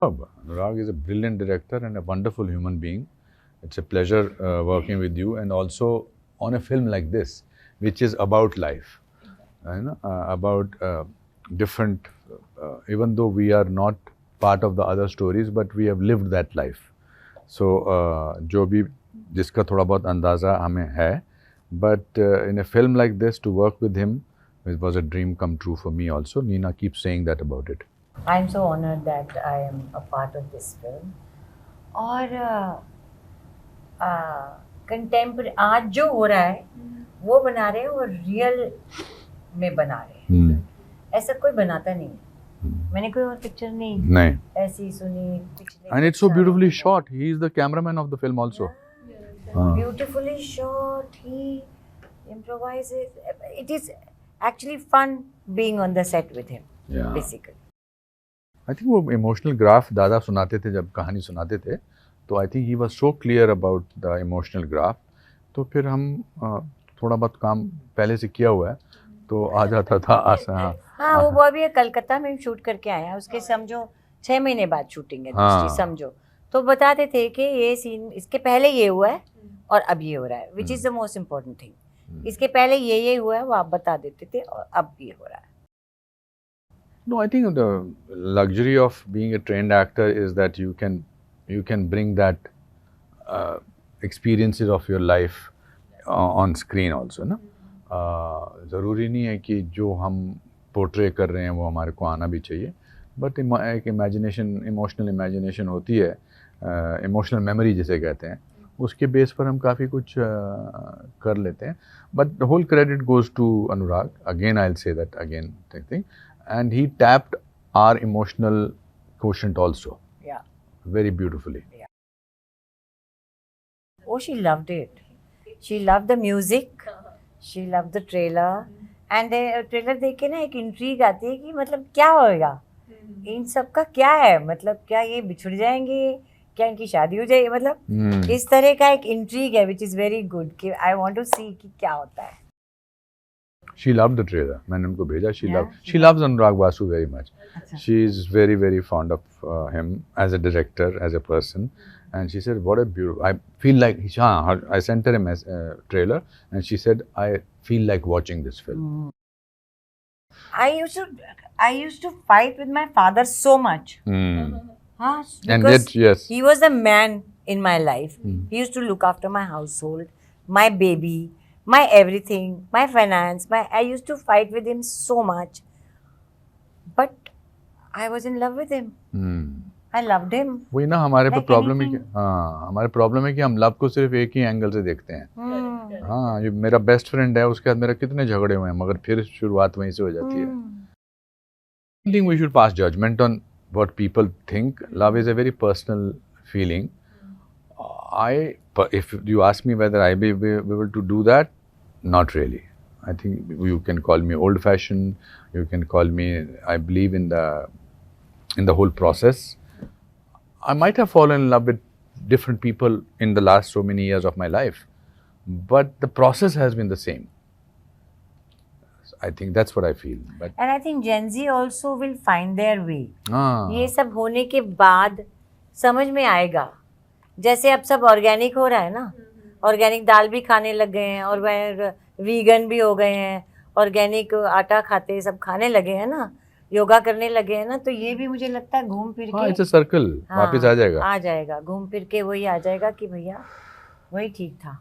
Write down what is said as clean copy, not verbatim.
Anurag is a brilliant director and a wonderful human being. It's a pleasure working with you, and also on a film like this, which is about life, about different. Even though we are not part of the other stories, but we have lived that life. So जो भी जिसका थोड़ा बहुत अंदाज़ा हमें है, but in a film like this, to work with him, it was a dream come true for me also. Nina keeps saying that about it. I'm so honored that I am a part of this film. और contemporary आज जो हो रहा है वो बना रहे हैं और रियल में बना रहे हैं. ऐसा कोई बनाता नहीं है. मैंने कोई और पिक्चर नहीं ऐसी सुनी पिछले. And it's so beautifully shot. He is the cameraman of the film also. Beautifully shot. He improvises. It is actually fun being on the set with him. Yeah. Basically. I think वो emotional graph दादा सुनाते थे जब कहानी सुनाते थे, तो I think he was so clear about the emotional graph. तो फिर हम थोड़ा बहुत काम पहले से किया हुआ है तो आ जाता था आसान. हाँ, वो अभी कलकत्ता में शूट करके आया. उसके समझो 6 महीने बाद शूटिंग है दूसरी. समझो तो बताते थे कि ये सीन इसके पहले ये हुआ है और अब ये हो रहा है, which is the most important thing. इसके पहले ये हुआ है वो आप बता देते थे और अब ये हो रहा है. No, I think the luxury of being a trained actor is that you can bring that experiences of your life on screen also, ना. ज़रूरी नहीं है कि जो हम पोर्ट्रे कर रहे हैं वो हमारे को आना भी चाहिए, बट एक इमेजिनेशन, इमोशनल इमेजिनेशन होती है, इमोशनल मेमोरी जिसे कहते हैं, उसके बेस पर हम काफ़ी कुछ कर लेते हैं. But the whole credit goes to Anurag. Again I will say that again thing. And he tapped our emotional quotient also. Yeah. Very beautifully. Yeah. Oh, she loved it. She loved the music. She loved the trailer. And the trailer देख के ना एक intrigue आती है कि मतलब क्या होएगा, इन सब का क्या है, मतलब क्या ये बिछुड़ जाएंगे, क्या इनकी शादी हो जाएगी, मतलब इस तरह का एक इंट्रीग है, which is very good कि I want to see कि क्या होता है. She loved the trailer. मैंने उनको भेजा. She loves Anurag Basu very much. She is very, very fond of him as a director, as a person. And she said, "What a beautiful." I feel like I sent her a trailer, and she said, "I feel like watching this film." I used to fight with my father so much. And yet, yes, he was the man in my life. He used to look after my household, my baby, my everything, my finance. I used to fight with him so much, but I was in love with him. I loved him. वही ना हमारे पे problem है कि हमारे problem है कि हम लव को सिर्फ एक ही एंगल से देखते हैं. हाँ, ये मेरा बेस्ट फ्रेंड है, उसके साथ मेरा कितने झगड़े हुए हैं, मगर फिर शुरुआत वहीं से हो जाती है. I think we should pass judgment on what people think. Love is a very personal feeling. If you ask me whether I be able to do that, not really. I think you can call me old-fashioned. You can call me. I believe in the whole process. I might have fallen in love with different people in the last so many years of my life, but the process has been the same. I think that's what I feel. And I think Gen Z also will find their way. ये सब होने के बाद समझ में आएगा. जैसे अब सब ऑर्गेनिक हो रहा है ना, ऑर्गेनिक दाल भी खाने लग गए हैं और वह वीगन भी हो गए हैं, ऑर्गेनिक आटा खाते सब खाने लगे हैं ना, योगा करने लगे हैं ना, तो ये भी मुझे लगता है घूम फिर के इट्स अ सर्कल वापस आ जाएगा घूम फिर के वही आ जाएगा कि भैया वही ठीक था.